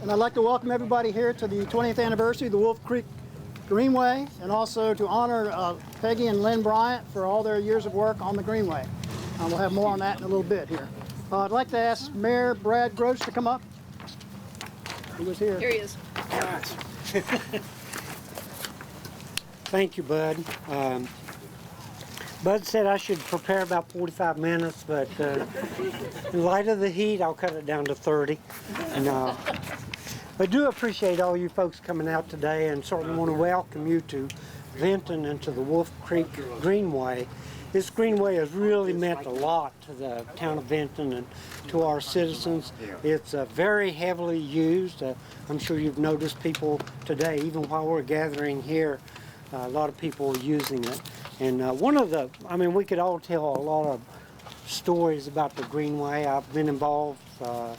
And I'd like to welcome everybody here to the 20th anniversary of the Wolf Creek Greenway, and also to honor Peggy and Lynn Bryant for all their years of work on the Greenway. We'll have more on that in a little bit here. I'd like to ask Mayor Brad Gross to come up. He was here. Here he is. Thank you, Bud. Bud said I should prepare about 45 minutes, but in light of the heat, I'll cut it down to 30. And I do appreciate all you folks coming out today, and certainly want to welcome you to Vinton and to the Wolf Creek Greenway. This Greenway has really meant a lot to the town of Vinton and to our citizens. It's very heavily used. I'm sure you've noticed people today, even while we're gathering here, a lot of people are using it. And we could all tell a lot of stories about the Greenway. I've been involved for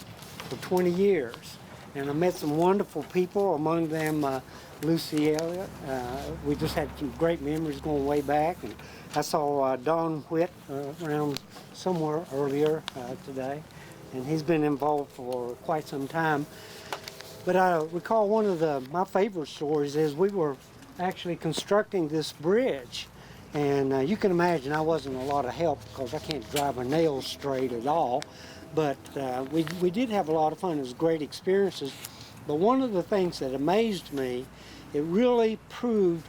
20 years, and I met some wonderful people, among them Lucy Elliott. We just had some great memories going way back. And I saw Don Whitt around somewhere earlier today, and he's been involved for quite some time. But I recall one of my favorite stories is we were actually constructing this bridge. And you can imagine I wasn't a lot of help because I can't drive a nail straight at all. But we did have a lot of fun. It was great experiences. But one of the things that amazed me, it really proved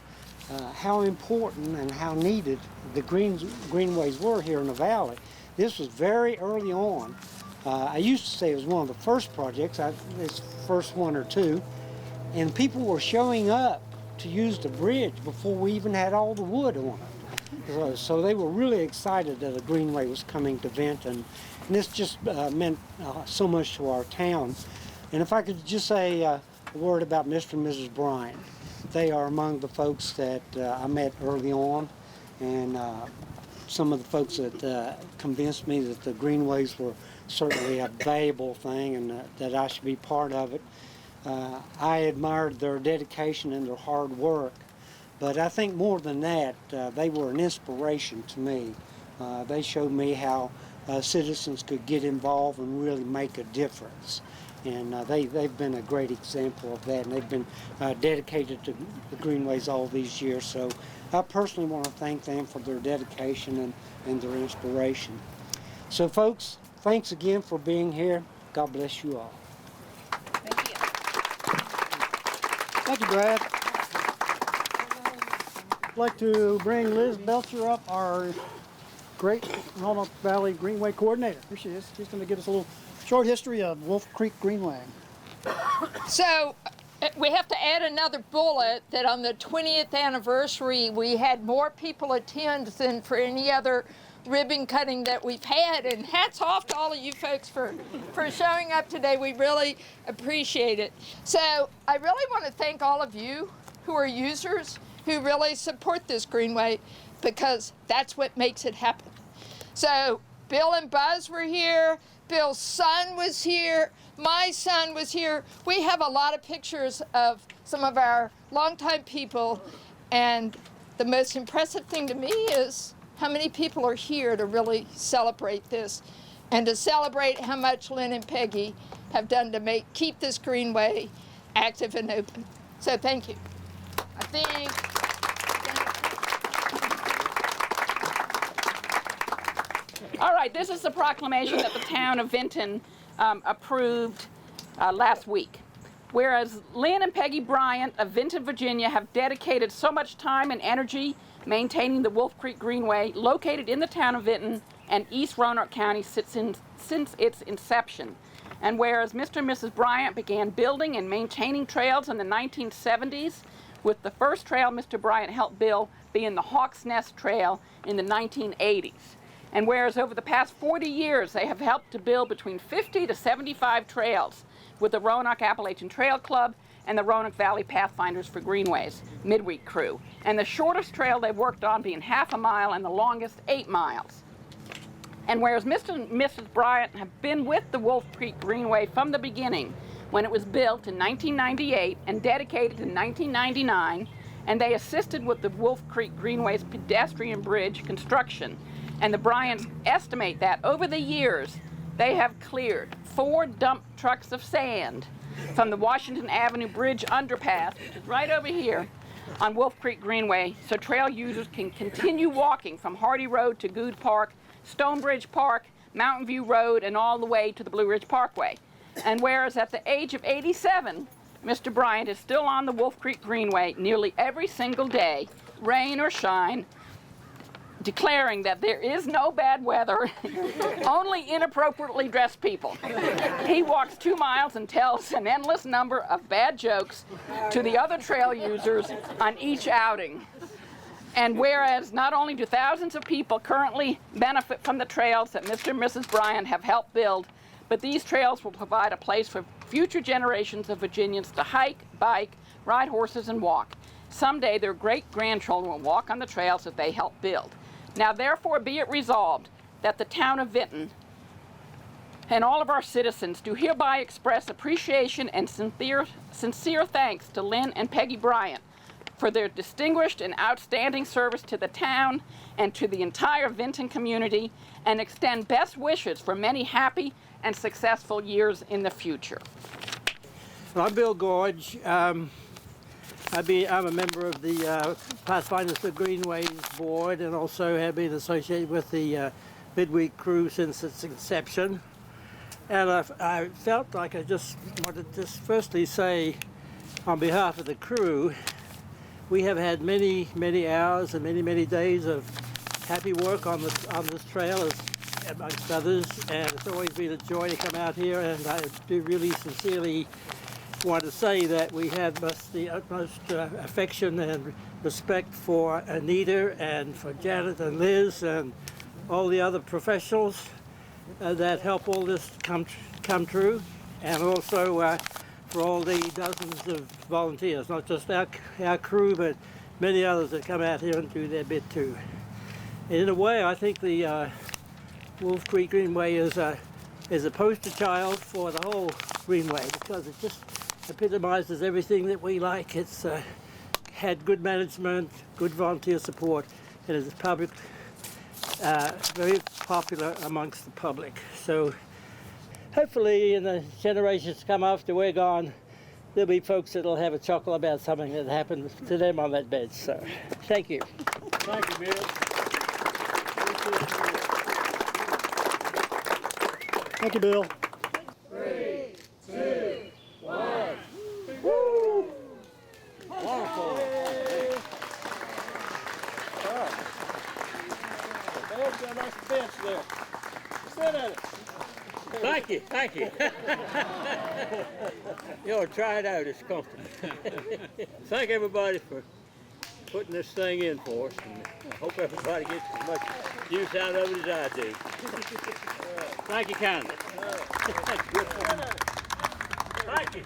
how important and how needed the greenways were here in the valley. This was very early on. I used to say it was one of the first projects. It's the first one or two. And people were showing up to use the bridge before we even had all the wood on it. So they were really excited that a Greenway was coming to Vinton. And this just meant so much to our town. And if I could just say a word about Mr. and Mrs. Bryant. They are among the folks that I met early on, and some of the folks that convinced me that the Greenways were certainly a valuable thing and that I should be part of it. I admired their dedication and their hard work, but I think more than that, they were an inspiration to me. They showed me how citizens could get involved and really make a difference. And they've been a great example of that, and they've been dedicated to the Greenways all these years. So I personally want to thank them for their dedication and their inspiration. So folks, thanks again for being here. God bless you all. Thank you. Thank you, Brad. I'd like to bring Liz Belcher up, our great Roanoke Valley Greenway coordinator. Here she is. She's going to give us a little short history of Wolf Creek Greenway. So we have to add another bullet that on the 20th anniversary we had more people attend than for any other ribbon cutting that we've had, and hats off to all of you folks for showing up today. We really appreciate it. So I really want to thank all of you who are users, who really support this Greenway, because that's what makes it happen. So Bill and Buzz were here, Bill's son was here, my son was here. We have a lot of pictures of some of our longtime people, and the most impressive thing to me is how many people are here to really celebrate this, and to celebrate how much Lynn and Peggy have done to keep this Greenway active and open. So thank you. I think. All right, this is the proclamation that the town of Vinton approved last week. Whereas Lynn and Peggy Bryant of Vinton, Virginia have dedicated so much time and energy maintaining the Wolf Creek Greenway, located in the town of Vinton and East Roanoke County since its inception. And whereas Mr. and Mrs. Bryant began building and maintaining trails in the 1970s, with the first trail Mr. Bryant helped build being the Hawk's Nest Trail in the 1980s. And whereas over the past 40 years, they have helped to build between 50 to 75 trails with the Roanoke Appalachian Trail Club and the Roanoke Valley Pathfinders for Greenways midweek crew. And the shortest trail they've worked on being half a mile and the longest 8 miles. And whereas Mr. and Mrs. Bryant have been with the Wolf Creek Greenway from the beginning, when it was built in 1998 and dedicated in 1999, and they assisted with the Wolf Creek Greenway's pedestrian bridge construction. And the Bryants estimate that over the years, they have cleared 4 dump trucks of sand, from the Washington Avenue Bridge underpass, which is right over here, on Wolf Creek Greenway, so trail users can continue walking from Hardy Road to Good Park, Stonebridge Park, Mountain View Road, and all the way to the Blue Ridge Parkway. And whereas at the age of 87, Mr. Bryant is still on the Wolf Creek Greenway nearly every single day, rain or shine, declaring that there is no bad weather, only inappropriately dressed people. He walks 2 miles and tells an endless number of bad jokes to the other trail users on each outing. And whereas not only do thousands of people currently benefit from the trails that Mr. and Mrs. Bryant have helped build, but these trails will provide a place for future generations of Virginians to hike, bike, ride horses, and walk. Someday their great-grandchildren will walk on the trails that they helped build. Now therefore be it resolved that the town of Vinton and all of our citizens do hereby express appreciation and sincere thanks to Lynn and Peggy Bryant for their distinguished and outstanding service to the town and to the entire Vinton community, and extend best wishes for many happy and successful years in the future. I'm Bill Gorge. I'm a member of the Pathfinders for Greenways board, and also have been associated with the midweek crew since its inception. And I felt like I just wanted to firstly say, on behalf of the crew, we have had many, many hours and many, many days of happy work on this trail, amongst others, and it's always been a joy to come out here, and I do really sincerely want to say that we have the utmost affection and respect for Anita and for Janet and Liz and all the other professionals that help all this come true, and also for all the dozens of volunteers, not just our crew, but many others that come out here and do their bit too. And in a way, I think the Wolf Creek Greenway is a poster child for the whole Greenway, because it just epitomizes everything that we like. It's had good management, good volunteer support, and is very popular amongst the public. So hopefully in the generations to come after we're gone, there'll be folks that'll have a chuckle about something that happened to them on that bench. So thank you. Thank you, Bill. Thank you, Bill. 3, 2, 1. Woo! Wonderful. There's a nice bench there. Sit at it. Thank you, thank you. You ought to try it out, it's comfortable. Thank everybody for putting this thing in for us, and I hope everybody gets as much use out of it as I do. Thank you kindly. Thank you.